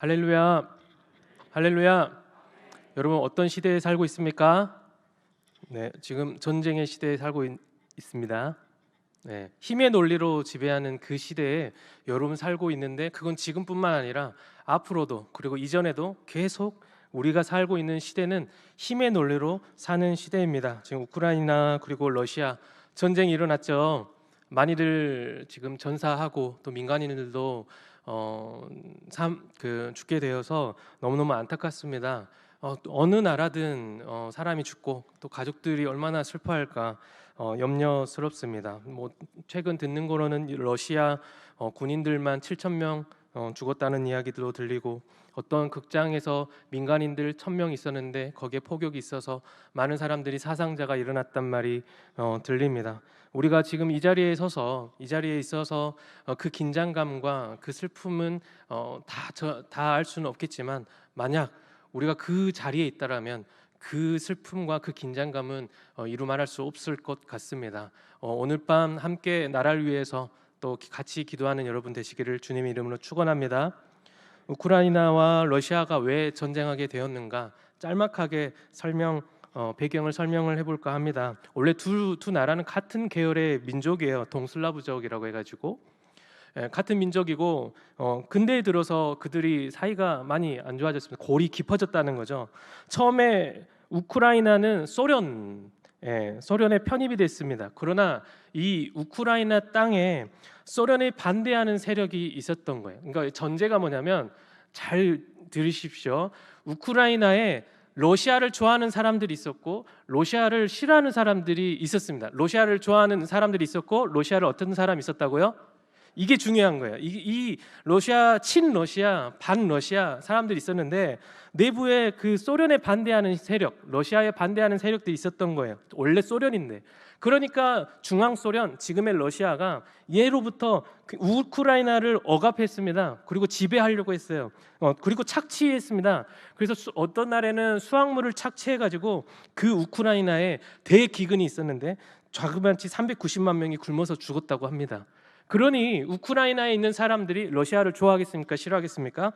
할렐루야, 할렐루야. 여러분 어떤 시대에 살고 있습니까? 네, 지금 전쟁의 시대에 살고 있습니다. 네, 힘의 논리로 지배하는 그 시대에 여러분 살고 있는데 그건 지금뿐만 아니라 앞으로도 그리고 이전에도 계속 우리가 살고 있는 시대는 힘의 논리로 사는 시대입니다. 지금 우크라이나 그리고 러시아 전쟁이 일어났죠. 많이들 지금 전사하고 또 민간인들도 죽게 되어서 너무너무 안타깝습니다. 어느 나라든 사람이 죽고 또 가족들이 얼마나 슬퍼할까 염려스럽습니다. 뭐 최근 듣는 거로는 러시아 군인들만 7천 명 죽었다는 이야기도 들리고 어떤 극장에서 민간인들 1,000명 있었는데 거기에 폭격이 있어서 많은 사람들이 사상자가 일어났단 말이 들립니다. 우리가 지금 이 자리에 있어서 그 긴장감과 그 슬픔은 다 알 수는 없겠지만 만약 우리가 그 자리에 있다라면 그 슬픔과 그 긴장감은 이루 말할 수 없을 것 같습니다. 오늘 밤 함께 나라를 위해서 또 같이 기도하는 여러분 되시기를 주님의 이름으로 축원합니다. 우크라이나와 러시아가 왜 전쟁하게 되었는가 짤막하게 배경을 설명을 해볼까 합니다. 원래 두 나라는 같은 계열의 민족이에요. 동슬라브족이라고 해가지고 같은 민족이고 근대에 들어서 그들이 사이가 많이 안 좋아졌습니다. 골이 깊어졌다는 거죠. 처음에 우크라이나는 소련에 편입이 됐습니다. 그러나 이 우크라이나 땅에 소련에 반대하는 세력이 있었던 거예요. 그러니까 전제가 뭐냐면 잘 들으십시오. 우크라이나에 러시아를 좋아하는 사람들이 있었고 러시아를 싫어하는 사람들이 있었습니다. 러시아를 좋아하는 사람들이 있었고 러시아를 어떤 사람이 있었다고요? 이게 중요한 거예요. 이 러시아 친러시아 반러시아 사람들이 있었는데 내부에 그 소련에 반대하는 세력, 러시아에 반대하는 세력들이 있었던 거예요. 원래 소련인데. 그러니까 중앙소련, 지금의 러시아가 예로부터 우크라이나를 억압했습니다. 그리고 지배하려고 했어요. 그리고 착취했습니다. 그래서 어떤 날에는 수확물을 착취해가지고 그 우크라이나에 대기근이 있었는데 자그마치 390만 명이 굶어서 죽었다고 합니다. 그러니 우크라이나에 있는 사람들이 러시아를 좋아하겠습니까? 싫어하겠습니까?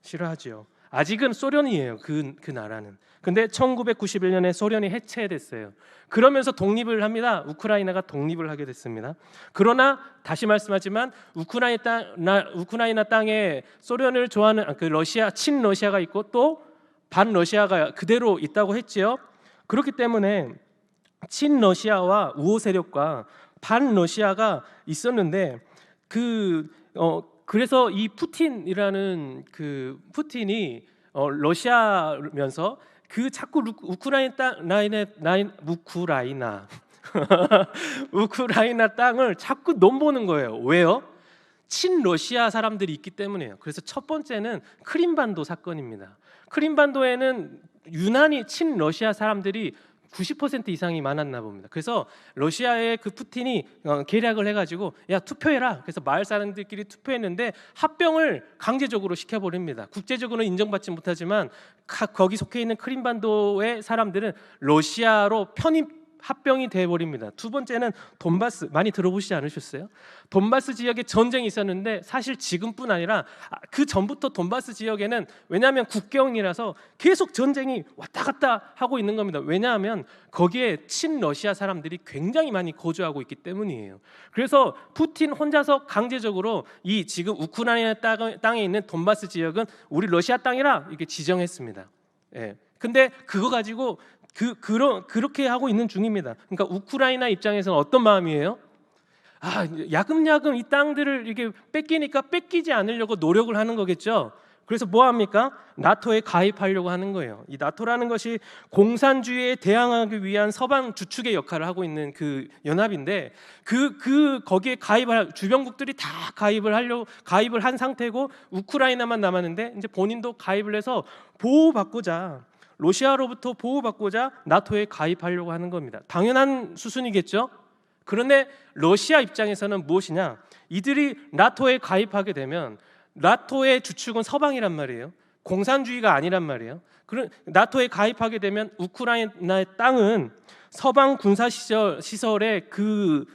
싫어하죠. 아직은 소련이에요. 그 나라는. 근데 1991년에 소련이 해체됐어요. 그러면서 독립을 합니다. 우크라이나가 독립을 하게 됐습니다. 그러나 다시 말씀하지만 우크라이나 땅에 소련을 좋아하는 그 러시아 친러시아가 있고 또 반러시아가 그대로 있다고 했지요. 그렇기 때문에 친러시아와 우호 세력과 반러시아가 있었는데 그래서 이 푸틴이 러시아면서 그 자꾸 우크라이나 땅을 자꾸 넘보는 거예요. 왜요? 친러시아 사람들이 있기 때문이에요. 그래서 첫 번째는 크림반도 사건입니다. 크림반도에는 유난히 친러시아 사람들이 90% 이상이 많았나 봅니다. 그래서 러시아의 그 푸틴이 계략을 해가지고 야 투표해라. 그래서 마을 사람들끼리 투표했는데 합병을 강제적으로 시켜버립니다. 국제적으로는 인정받지 못하지만 거기 속해 있는 크림반도의 사람들은 러시아로 합병이 돼버립니다. 두 번째는 돈바스, 많이 들어보시지 않으셨어요? 돈바스 지역에 전쟁이 있었는데 사실 지금뿐 아니라 그 전부터 돈바스 지역에는 왜냐하면 국경이라서 계속 전쟁이 왔다 갔다 하고 있는 겁니다. 왜냐하면 거기에 친러시아 사람들이 굉장히 많이 거주하고 있기 때문이에요. 그래서 푸틴 혼자서 강제적으로 이 지금 우크라이나 땅에 있는 돈바스 지역은 우리 러시아 땅이라 이렇게 지정했습니다. 예. 근데 그거 가지고 그렇게 하고 있는 중입니다. 그러니까 우크라이나 입장에서는 어떤 마음이에요? 야금야금 이 땅들을 이렇게 뺏기니까 뺏기지 않으려고 노력을 하는 거겠죠. 그래서 뭐 합니까? 나토에 가입하려고 하는 거예요. 이 나토라는 것이 공산주의에 대항하기 위한 서방 주축의 역할을 하고 있는 그 연합인데 거기에 가입할 주변국들이 다 가입을 한 상태고 우크라이나만 남았는데 이제 본인도 가입을 해서 러시아로부터 보호받고자 나토에 가입하려고 하는 겁니다. 당연한 수순이겠죠. 그런데 러시아 입장에서는 무엇이냐? 이들이 나토에 가입하게 되면 나토의 주축은 서방이란 말이에요. 공산주의가 아니란 말이에요. 나토에 가입하게 되면 우크라이나의 땅은 서방 군사 시설의 그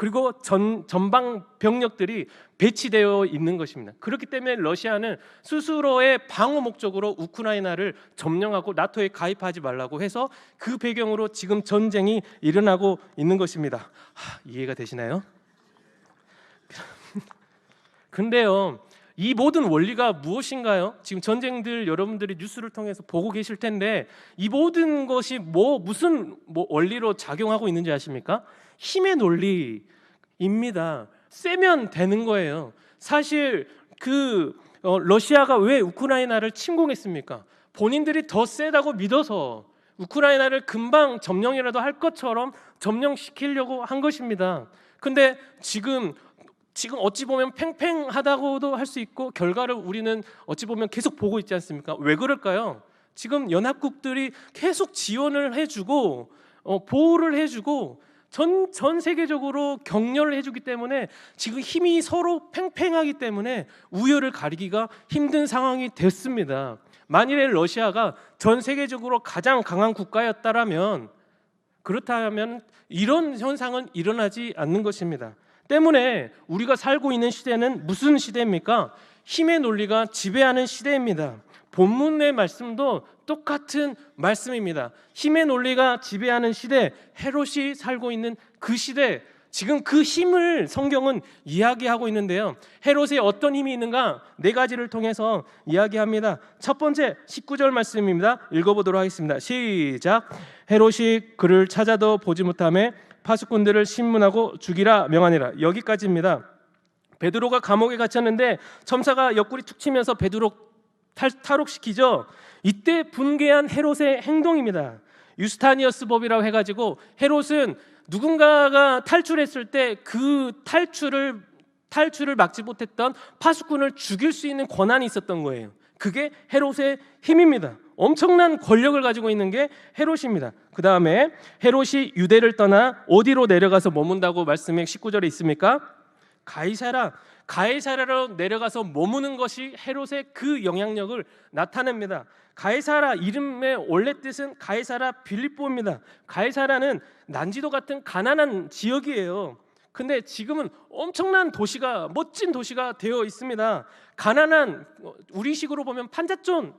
그리고 전방 병력들이 배치되어 있는 것입니다. 그렇기 때문에 러시아는 스스로의 방어 목적으로 우크라이나를 점령하고 나토에 가입하지 말라고 해서 그 배경으로 지금 전쟁이 일어나고 있는 것입니다. 이해가 되시나요? 근데요, 이 모든 원리가 무엇인가요? 지금 전쟁들 여러분들이 뉴스를 통해서 보고 계실 텐데 이 모든 것이 무슨 원리로 작용하고 있는지 아십니까? 힘의 논리입니다. 세면 되는 거예요. 사실 러시아가 왜 우크라이나를 침공했습니까? 본인들이 더 세다고 믿어서 우크라이나를 금방 점령이라도 할 것처럼 점령시키려고 한 것입니다. 근데 지금 어찌 보면 팽팽하다고도 할 수 있고 결과를 우리는 어찌 보면 계속 보고 있지 않습니까? 왜 그럴까요? 지금 연합국들이 계속 지원을 해주고 보호를 해주고 전 세계적으로 격려를 해주기 때문에 지금 힘이 서로 팽팽하기 때문에 우열을 가리기가 힘든 상황이 됐습니다. 만일에 러시아가 전 세계적으로 가장 강한 국가였다면 그렇다면 이런 현상은 일어나지 않는 것입니다. 때문에 우리가 살고 있는 시대는 무슨 시대입니까? 힘의 논리가 지배하는 시대입니다. 본문의 말씀도 똑같은 말씀입니다. 힘의 논리가 지배하는 시대, 헤롯이 살고 있는 그 시대, 지금 그 힘을 성경은 이야기하고 있는데요. 헤롯에 어떤 힘이 있는가? 네 가지를 통해서 이야기합니다. 첫 번째 19절 말씀입니다. 읽어보도록 하겠습니다. 시작. 헤롯이 그를 찾아도 보지 못하매 파수꾼들을 신문하고 죽이라 명하니라. 여기까지입니다. 베드로가 감옥에 갇혔는데 첨사가 옆구리 툭 치면서 베드로 탈옥시키죠. 이때 분개한 헤롯의 행동입니다. 유스타니어스 법이라고 해가지고 헤롯은 누군가가 탈출했을 때 그 탈출을 막지 못했던 파수꾼을 죽일 수 있는 권한이 있었던 거예요. 그게 헤롯의 힘입니다. 엄청난 권력을 가지고 있는 게 헤롯입니다. 그 다음에 헤롯이 유대를 떠나 어디로 내려가서 머문다고 말씀에 19절에 있습니까? 가이사라로 내려가서 머무는 것이 헤롯의 그 영향력을 나타냅니다. 가이사라 이름의 원래 뜻은 가이사라 빌립보입니다. 가이사라는 난지도 같은 가난한 지역이에요. 근데 지금은 엄청난 도시가, 멋진 도시가 되어 있습니다. 가난한, 우리식으로 보면 판자촌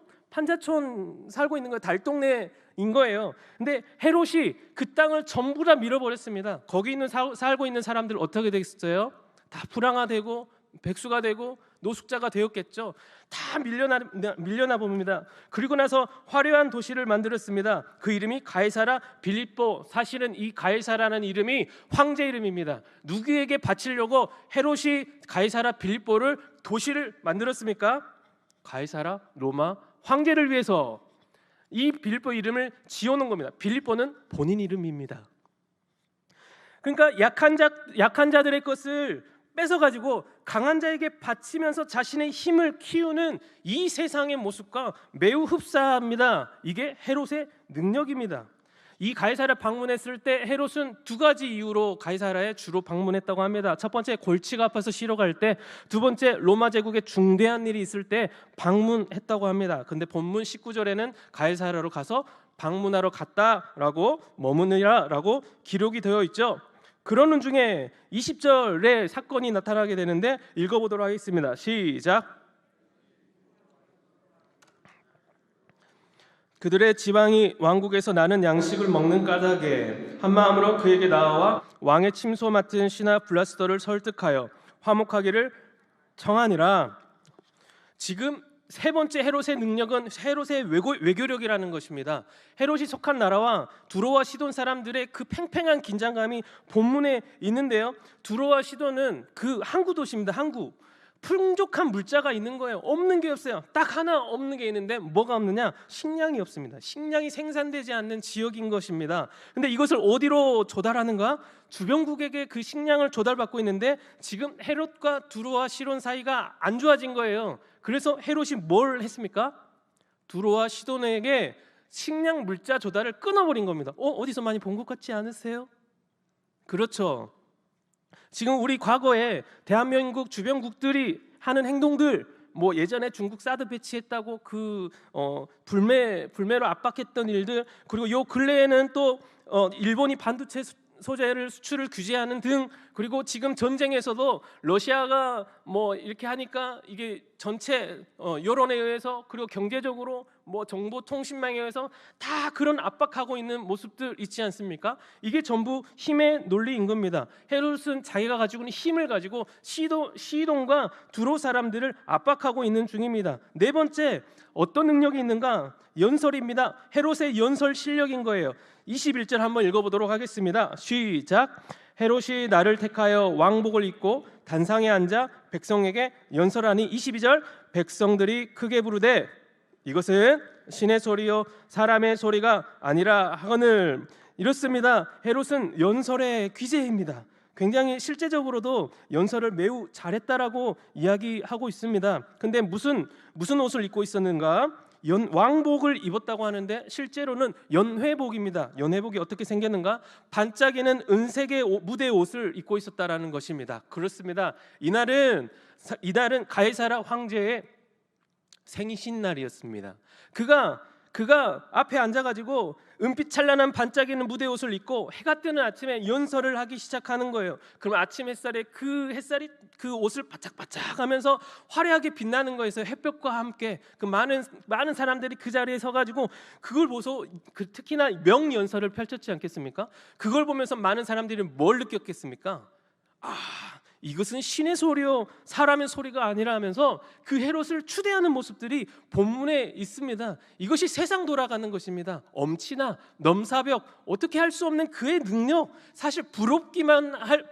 살고 있는 거, 달동네인 거예요. 근데 헤롯이 그 땅을 전부 다 밀어버렸습니다. 거기 살고 있는 사람들 어떻게 됐어요? 다 불황화되고 백수가 되고 노숙자가 되었겠죠. 다 밀려나 봅니다. 그리고 나서 화려한 도시를 만들었습니다. 그 이름이 가이사라 빌립보. 사실은 이 가이사라는 이름이 황제 이름입니다. 누구에게 바치려고 헤롯이 가이사라 빌립보를 도시를 만들었습니까? 가이사라 로마 황제를 위해서 이 빌립보 이름을 지어놓은 겁니다. 빌립보는 본인 이름입니다. 그러니까 약한 자들의 것을 뺏어가지고 강한 자에게 바치면서 자신의 힘을 키우는 이 세상의 모습과 매우 흡사합니다. 이게 헤롯의 능력입니다. 이 가이사라 방문했을 때 헤롯은 두 가지 이유로 가이사라에 주로 방문했다고 합니다. 첫 번째, 골치가 아파서 쉬러 갈 때, 두 번째, 로마 제국에 중대한 일이 있을 때 방문했다고 합니다. 근데 본문 19절에는 가이사라로 가서 방문하러 갔다라고 머무느라라고 기록이 되어 있죠. 그러는 중에 20절에 사건이 나타나게 되는데 읽어보도록 하겠습니다. 시작. 그들의 지방이 왕국에서 나는 양식을 먹는 까닭에 한 마음으로 그에게 나아와 왕의 침소 맡은 신하 블라스더를 설득하여 화목하기를 청하니라. 지금 세 번째 헤롯의 능력은 헤롯의 외교력이라는 것입니다. 헤롯이 속한 나라와 두로와 시돈 사람들의 그 팽팽한 긴장감이 본문에 있는데요. 두로와 시돈은 그 항구 도시입니다. 항구. 풍족한 물자가 있는 거예요. 없는 게 없어요. 딱 하나 없는 게 있는데 뭐가 없느냐? 식량이 없습니다. 식량이 생산되지 않는 지역인 것입니다. 근데 이것을 어디로 조달하는가? 주변국에게 그 식량을 조달받고 있는데 지금 헤롯과 두로와 시돈 사이가 안 좋아진 거예요. 그래서 헤롯이 뭘 했습니까? 두로와 시돈에게 식량 물자 조달을 끊어버린 겁니다. 어디서 많이 본 것 같지 않으세요? 그렇죠. 지금 우리 과거에 대한민국 주변국들이 하는 행동들, 뭐 예전에 중국 사드 배치했다고 불매로 압박했던 일들, 그리고 요 근래에는 또 일본이 반도체 소재를 수출을 규제하는 등, 그리고 지금 전쟁에서도 러시아가 뭐 이렇게 하니까 이게 전체 여론에 의해서, 그리고 경제적으로 뭐 정보통신망에 의해서 다 그런 압박하고 있는 모습들 있지 않습니까? 이게 전부 힘의 논리인 겁니다. 헤롯은 자기가 가지고 있는 힘을 가지고 시돈과 두로 사람들을 압박하고 있는 중입니다. 네 번째, 어떤 능력이 있는가? 연설입니다. 헤롯의 연설 실력인 거예요. 21절 한번 읽어보도록 하겠습니다. 시작. 헤롯이 나를 택하여 왕복을 입고 단상에 앉아 백성에게 연설하니. 22절, 백성들이 크게 부르되 이것은 신의 소리요 사람의 소리가 아니라 하거늘. 이렇습니다. 헤롯은 연설의 귀재입니다. 굉장히 실제적으로도 연설을 매우 잘했다라고 이야기하고 있습니다. 근데 무슨 옷을 입고 있었는가? 왕복을 입었다고 하는데 실제로는 연회복입니다. 연회복이 어떻게 생겼는가? 반짝이는 은색의 무대 옷을 입고 있었다라는 것입니다. 그렇습니다. 이날은 가이사라 황제의 생신 날이었습니다. 그가 앞에 앉아가지고 은빛 찬란한 반짝이는 무대 옷을 입고 해가 뜨는 아침에 연설을 하기 시작하는 거예요. 그럼 아침 햇살에 그 햇살이 그 옷을 바짝바짝하면서 화려하게 빛나는 거에서 햇볕과 함께 그 많은 사람들이 그 자리에 서가지고 그걸 보소, 특히나 명연설을 펼쳤지 않겠습니까? 그걸 보면서 많은 사람들이 뭘 느꼈겠습니까? 이것은 신의 소리요 사람의 소리가 아니라 하면서 그 헤롯을 추대하는 모습들이 본문에 있습니다. 이것이 세상 돌아가는 것입니다. 엄치나 넘사벽, 어떻게 할 수 없는 그의 능력, 사실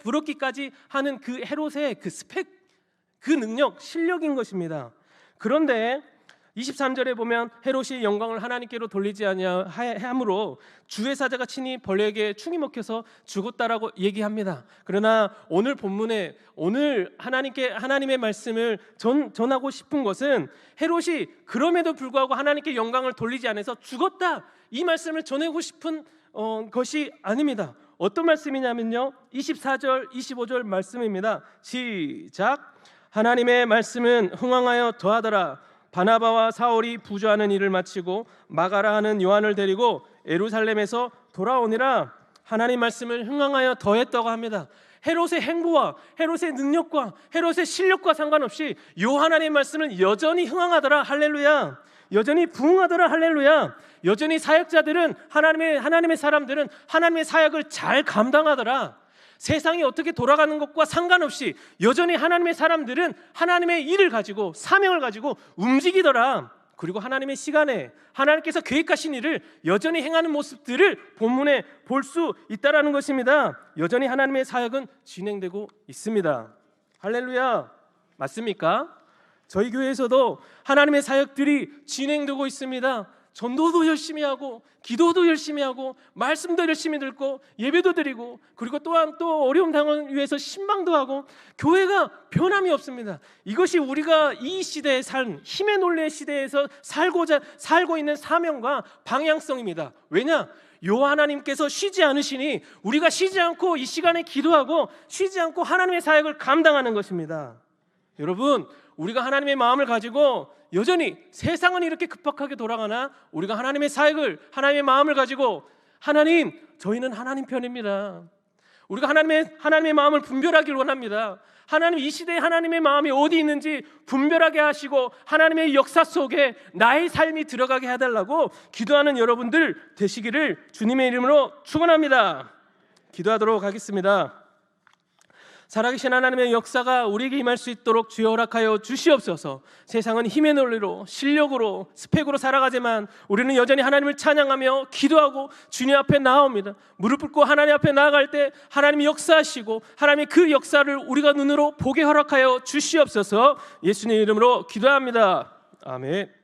부럽기까지 하는 그 헤롯의 그 스펙, 그 능력, 실력인 것입니다. 그런데 23절에 보면 헤롯이 영광을 하나님께로 돌리지 아니하므로 주의 사자가 친히 벌레에게 충이 먹혀서 죽었다라고 얘기합니다. 그러나 오늘 본문에 오늘 하나님의 말씀을 전하고 싶은 것은 헤롯이 그럼에도 불구하고 하나님께 영광을 돌리지 않아서 죽었다, 이 말씀을 전하고 싶은 것이 아닙니다. 어떤 말씀이냐면요, 24절 25절 말씀입니다. 시작. 하나님의 말씀은 흥왕하여 더하더라. 바나바와 사울이 부조하는 일을 마치고 마가라 하는 요한을 데리고 예루살렘에서 돌아오니라. 하나님 말씀을 흥왕하여 더했다고 합니다. 헤롯의 행보와 헤롯의 능력과 헤롯의 실력과 상관없이 요 하나님 말씀은 여전히 흥왕하더라. 할렐루야. 여전히 부흥하더라. 할렐루야. 여전히 사역자들은 하나님의 사람들은 하나님의 사역을 잘 감당하더라. 세상이 어떻게 돌아가는 것과 상관없이 여전히 하나님의 사람들은 하나님의 일을 가지고 사명을 가지고 움직이더라. 그리고 하나님의 시간에 하나님께서 계획하신 일을 여전히 행하는 모습들을 본문에 볼 수 있다라는 것입니다. 여전히 하나님의 사역은 진행되고 있습니다. 할렐루야. 맞습니까? 저희 교회에서도 하나님의 사역들이 진행되고 있습니다. 전도도 열심히 하고 기도도 열심히 하고 말씀도 열심히 듣고 예배도 드리고, 그리고 또한 또 어려움 당하기 위해서 신방도 하고, 교회가 변함이 없습니다. 이것이 우리가 이 시대에 산 힘의 논리의 시대에서 살고 있는 사명과 방향성입니다. 왜냐? 요 하나님께서 쉬지 않으시니 우리가 쉬지 않고 이 시간에 기도하고 쉬지 않고 하나님의 사역을 감당하는 것입니다. 여러분, 우리가 하나님의 마음을 가지고 여전히 세상은 이렇게 급박하게 돌아가나 우리가 하나님의 사역을, 하나님의 마음을 가지고 하나님, 저희는 하나님 편입니다. 우리가 하나님의 마음을 분별하길 원합니다. 하나님, 이 시대에 하나님의 마음이 어디 있는지 분별하게 하시고 하나님의 역사 속에 나의 삶이 들어가게 해달라고 기도하는 여러분들 되시기를 주님의 이름으로 축원합니다. 기도하도록 하겠습니다. 살아계신 하나님의 역사가 우리에게 임할 수 있도록 주여 허락하여 주시옵소서. 세상은 힘의 논리로, 실력으로, 스펙으로 살아가지만 우리는 여전히 하나님을 찬양하며 기도하고 주님 앞에 나옵니다. 무릎 꿇고 하나님 앞에 나아갈 때 하나님이 역사하시고 하나님의 그 역사를 우리가 눈으로 보게 허락하여 주시옵소서. 예수님 이름으로 기도합니다. 아멘.